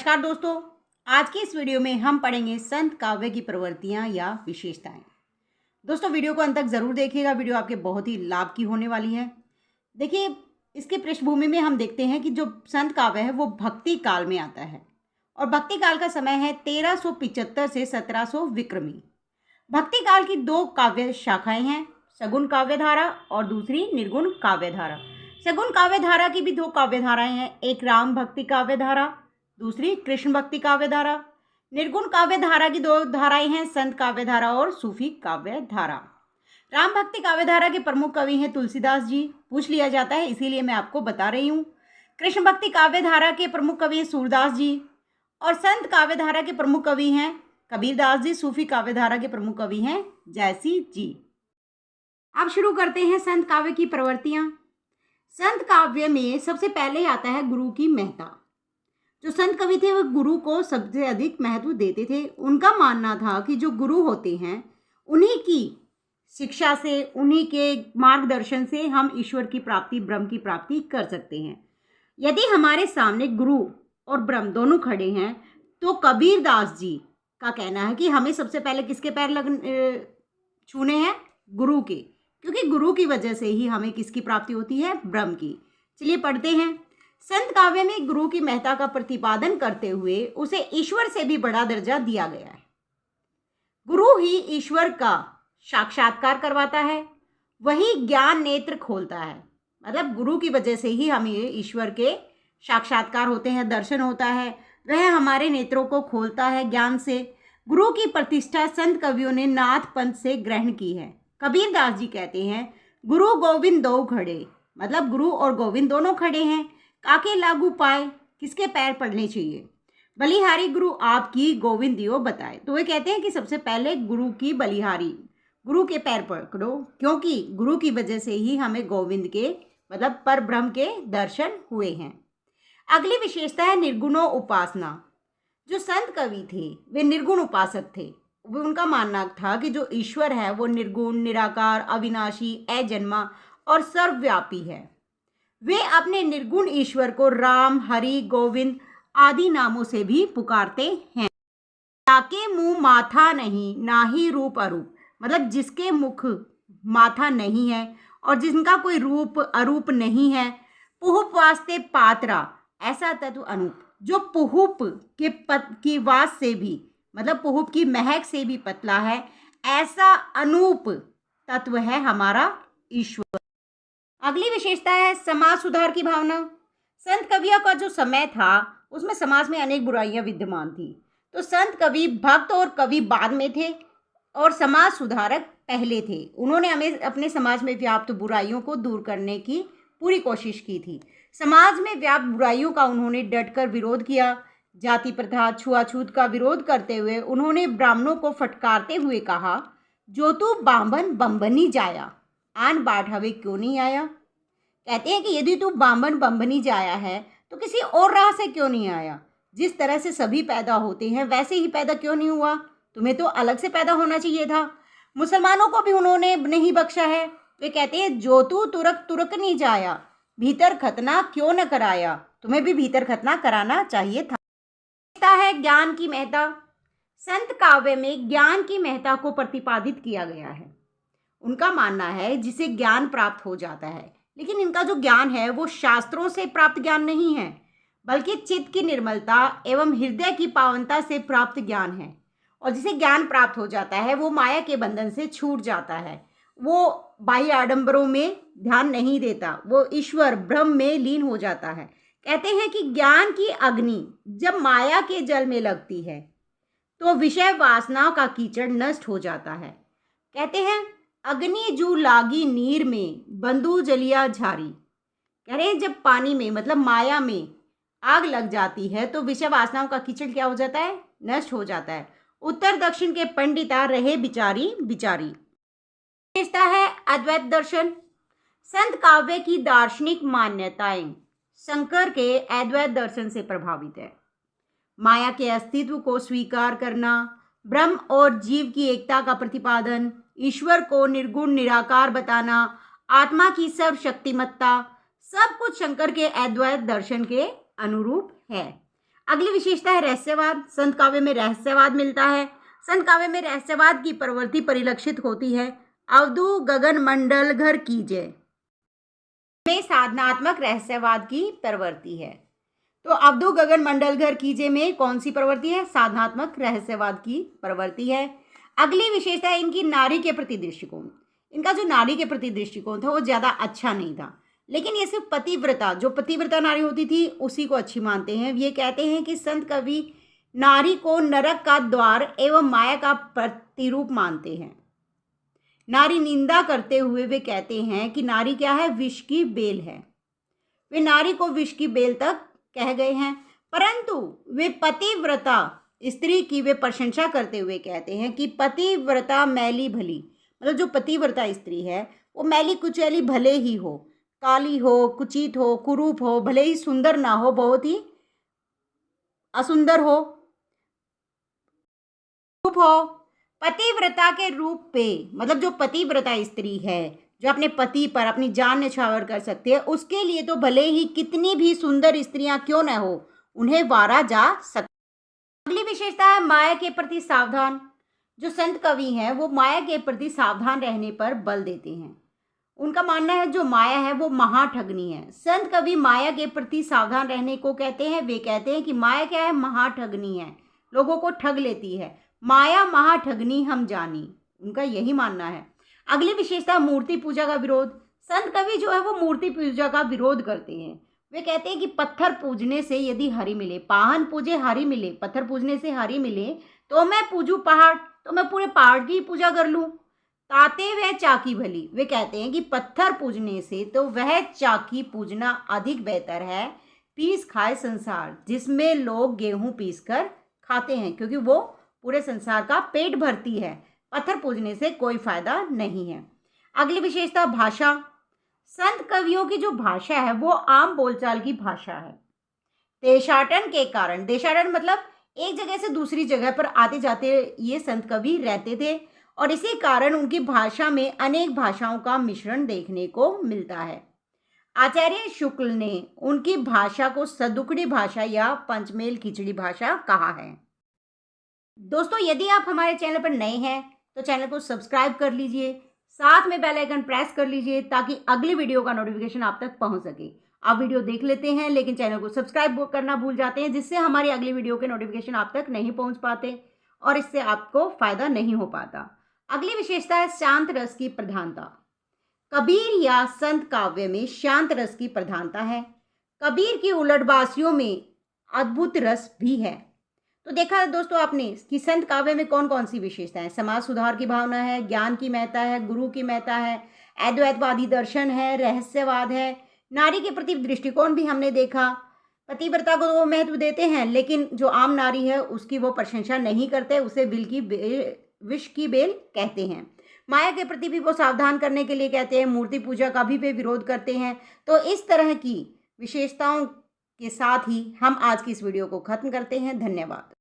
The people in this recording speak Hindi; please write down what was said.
नमस्कार दोस्तों, आज की इस वीडियो में हम पढ़ेंगे संत काव्य की प्रवृत्तियां या विशेषताएं। दोस्तों वीडियो को अंत तक ज़रूर देखिएगा, वीडियो आपके बहुत ही लाभ की होने वाली है। देखिए, इसके पृष्ठभूमि में हम देखते हैं कि जो संत काव्य है वो भक्ति काल में आता है और भक्ति काल का समय है 1375 से 1700 विक्रमी। भक्ति काल की दो काव्य शाखाएं हैं, सगुण काव्य धारा और दूसरी निर्गुण काव्य धारा। सगुण काव्य धारा की भी दो काव्य धाराएं हैं, एक राम भक्ति काव्य धारा, दूसरी कृष्ण भक्ति काव्य धारा। निर्गुण काव्य धारा की दो धाराएं हैं, संत काव्य धारा और सूफी काव्य धारा। राम भक्ति काव्य धारा के प्रमुख कवि हैं तुलसीदास जी, पूछ लिया जाता है इसीलिए मैं आपको बता रही हूँ। कृष्ण भक्ति काव्य धारा के प्रमुख कवि हैं सूरदास जी और संत काव्य धारा के प्रमुख कवि हैं कबीरदास जी। सूफी काव्य धारा के प्रमुख कवि हैं जयसी जी। अब शुरू करते हैं संत काव्य की प्रवृत्तियां। संत काव्य में सबसे पहले आता है गुरु की महत्ता। जो संत कवि थे वो गुरु को सबसे अधिक महत्व देते थे। उनका मानना था कि जो गुरु होते हैं उन्हीं की शिक्षा से, उन्हीं के मार्गदर्शन से हम ईश्वर की प्राप्ति, ब्रह्म की प्राप्ति कर सकते हैं। यदि हमारे सामने गुरु और ब्रह्म दोनों खड़े हैं तो कबीरदास जी का कहना है कि हमें सबसे पहले किसके पैर छूने हैं? गुरु के, क्योंकि गुरु की वजह से ही हमें किसकी प्राप्ति होती है? ब्रह्म की। चलिए पढ़ते हैं। संत काव्य में गुरु की महत्ता का प्रतिपादन करते हुए उसे ईश्वर से भी बड़ा दर्जा दिया गया है। गुरु ही ईश्वर का साक्षात्कार करवाता है, वही ज्ञान नेत्र खोलता है। मतलब गुरु की वजह से ही हमें ईश्वर के साक्षात्कार होते हैं, दर्शन होता है, वह हमारे नेत्रों को खोलता है ज्ञान से। गुरु की प्रतिष्ठा संत कवियों ने नाथ पंथ से ग्रहण की है। कबीरदास जी कहते हैं, गुरु गोविंद दो खड़े, मतलब गुरु और गोविंद दोनों खड़े हैं। काके लागू पाए, किसके पैर पड़ने चाहिए? बलिहारी गुरु आपकी गोविंद दियो बताए। तो वे कहते हैं कि सबसे पहले गुरु की बलिहारी, गुरु के पैर पकड़ो, क्योंकि गुरु की वजह से ही हमें गोविंद के, मतलब पर ब्रह्म के दर्शन हुए हैं। अगली विशेषता है निर्गुणों उपासना। जो संत कवि थे वे निर्गुण उपासक थे। उनका मानना था कि जो ईश्वर है वो निर्गुण, निराकार, अविनाशी, अजन्मा और सर्वव्यापी है। वे अपने निर्गुण ईश्वर को राम, हरि, गोविंद आदि नामों से भी पुकारते हैं। जाके मुंह माथा नहीं, ना ही रूप अरूप, मतलब जिसके मुख माथा नहीं है और जिनका कोई रूप अरूप नहीं है। पुहुप वास्ते पात्रा, ऐसा तत्व अनूप, जो पुहुप के की वास से भी, मतलब पुहुप की महक से भी पतला है, ऐसा अनूप तत्व है हमारा ईश्वर। अगली विशेषता है समाज सुधार की भावना। संत कवियों का जो समय था उसमें समाज में अनेक बुराइयां विद्यमान थी, तो संत कवि भक्त और कवि बाद में थे और समाज सुधारक पहले थे। उन्होंने हमें अपने समाज में व्याप्त बुराइयों को दूर करने की पूरी कोशिश की थी। समाज में व्याप्त बुराइयों का उन्होंने डटकर विरोध किया। जाति प्रथा, छुआछूत का विरोध करते हुए उन्होंने ब्राह्मणों को फटकारते हुए कहा, जो तू बांभन बंबनी जाया, आन बाढ़ावे क्यों नहीं आया? कहते हैं कि यदि तू बांभन बंबनी जाया है तो किसी और राह से क्यों नहीं आया? जिस तरह से सभी पैदा होते हैं वैसे ही पैदा क्यों नहीं हुआ? तुम्हें तो अलग से पैदा होना चाहिए था। मुसलमानों को भी उन्होंने नहीं बख्शा है। वे कहते हैं, जो तू तुरक तुरक नहीं जाया, भीतर खतना क्यों न कराया? तुम्हें भी भीतर खतना कराना चाहिए था। है ज्ञान की महत्ता। संत काव्य में ज्ञान की महत्ता को प्रतिपादित किया गया है। उनका मानना है जिसे ज्ञान प्राप्त हो जाता है, लेकिन इनका जो ज्ञान है वो शास्त्रों से प्राप्त ज्ञान नहीं है, बल्कि चित्त की निर्मलता एवं हृदय की पावनता से प्राप्त ज्ञान है। और जिसे ज्ञान प्राप्त हो जाता है वो माया के बंधन से छूट जाता है। वो बाह्य आडंबरों में ध्यान नहीं देता, वो ईश्वर ब्रह्म में लीन हो जाता है। कहते हैं कि ज्ञान की अग्नि जब माया के जल में लगती है तो विषय वासनाओं का कीचड़ नष्ट हो जाता है। कहते हैं, अग्नि जू लागी नीर में, बंधु जलिया झारी। कह रहे हैं जब पानी में, मतलब माया में आग लग जाती है तो विषय वासनाओं का कीचड़ क्या हो जाता है? नष्ट हो जाता है। उत्तर दक्षिण के पंडिता रहे बिचारी बिचारी। विशेषता है अद्वैत दर्शन। संत काव्य की दार्शनिक मान्यताएं शंकर के अद्वैत दर्शन से प्रभावित है। माया के अस्तित्व को स्वीकार करना, ब्रह्म और जीव की एकता का प्रतिपादन, ईश्वर को निर्गुण निराकार बताना, आत्मा की सर्वशक्तिमत्ता, सब कुछ शंकर के अद्वैत दर्शन के अनुरूप है। अगली विशेषता है रहस्यवाद। संत काव्य में रहस्यवाद मिलता है। संत काव्य में रहस्यवाद की प्रवृत्ति परिलक्षित होती है। अवधू गगन मंडल घर कीजय में साधनात्मक रहस्यवाद की प्रवृत्ति है। तो अवधू गगन मंडल घर कीजय में कौन सी प्रवृत्ति है? साधनात्मक रहस्यवाद की प्रवृत्ति है। अगली विशेषता है इनकी नारी के प्रति दृष्टिकोण। इनका जो नारी के प्रति दृष्टिकोण था वो ज़्यादा अच्छा नहीं था, लेकिन ये सिर्फ पतिव्रता, जो पतिव्रता नारी होती थी उसी को अच्छी मानते हैं। ये कहते हैं कि संत कवि नारी को नरक का द्वार एवं माया का प्रतिरूप मानते हैं। नारी निंदा करते हुए वे कहते हैं कि नारी क्या है? विष की बेल है। वे नारी को विष की बेल तक कह गए हैं, परंतु वे पतिव्रता स्त्री की वे प्रशंसा करते हुए कहते हैं कि पतिव्रता मैली भली, मतलब जो पतिव्रता स्त्री है वो मैली कुचैली भले ही हो, काली हो, कुचित हो, कुरूप हो, भले ही सुंदर ना हो, बहुत ही असुंदर हो, रूप हो, पतिव्रता के रूप पे, मतलब जो पतिव्रता स्त्री है जो अपने पति पर अपनी जान न्यौछावर कर सकती है, उसके लिए तो भले ही कितनी भी सुंदर स्त्रियां क्यों न हो, उन्हें वारा जा सकता। अगली विशेषता है माया के प्रति सावधान। जो संत कवि हैं वो माया के प्रति सावधान रहने पर बल देते हैं। उनका मानना है जो माया है वो महाठगनी है। संत कवि माया के प्रति सावधान रहने को कहते हैं। वे कहते हैं कि माया क्या है? महाठगनी है, लोगों को ठग लेती है। माया महाठगनी हम जानी, उनका यही मानना है। अगली विशेषता मूर्ति पूजा का विरोध। संत कवि जो है वो मूर्ति पूजा का विरोध करते हैं। वे कहते हैं कि पत्थर पूजने से यदि हरि मिले, पाहन पूजे हरि मिले, पत्थर पूजने से हरि मिले तो मैं पूजू पहाड़, तो मैं पूरे पहाड़ की पूजा कर लूँ। ताते वह चाकी भली। वे कहते हैं कि पत्थर पूजने से तो वह चाकी पूजना अधिक बेहतर है। पीस खाए संसार, जिसमें लोग गेहूं पीस कर खाते हैं, क्योंकि वो पूरे संसार का पेट भरती है। पत्थर पूजने से कोई फायदा नहीं है। अगली विशेषता भाषा। संत कवियों की जो भाषा है वो आम बोलचाल की भाषा है। देशाटन के कारण, देशाटन मतलब एक जगह से दूसरी जगह पर आते जाते ये संत कवि रहते थे, और इसी कारण उनकी भाषा में अनेक भाषाओं का मिश्रण देखने को मिलता है। आचार्य शुक्ल ने उनकी भाषा को सदुकड़ी भाषा या पंचमेल खिचड़ी भाषा कहा है। दोस्तों, यदि आप हमारे चैनल पर नए हैं तो चैनल को सब्सक्राइब कर लीजिए, साथ में बेल आइकन प्रेस कर लीजिए ताकि अगली वीडियो का नोटिफिकेशन आप तक पहुंच सके। आप वीडियो देख लेते हैं लेकिन चैनल को सब्सक्राइब करना भूल जाते हैं, जिससे हमारी अगली वीडियो के नोटिफिकेशन आप तक नहीं पहुंच पाते और इससे आपको फायदा नहीं हो पाता। अगली विशेषता है शांत रस की प्रधानता। कबीर या संत काव्य में शांत रस की प्रधानता है। कबीर की उलटबासियों में अद्भुत रस भी है। तो देखा दोस्तों आपने कि संत काव्य में कौन कौन सी विशेषताएं? समाज सुधार की भावना है, ज्ञान की महत्ता है, गुरु की महत्ता है, अद्वैतवादी दर्शन है, रहस्यवाद है, नारी के प्रति दृष्टिकोण भी हमने देखा। पतिव्रता को वो महत्व देते हैं, लेकिन जो आम नारी है उसकी वो प्रशंसा नहीं करते, उसे विष की बेल कहते हैं। माया के प्रति भी वो सावधान करने के लिए कहते हैं। मूर्ति पूजा का भी वे विरोध करते हैं। तो इस तरह की विशेषताओं के साथ ही हम आज की इस वीडियो को खत्म करते हैं। धन्यवाद।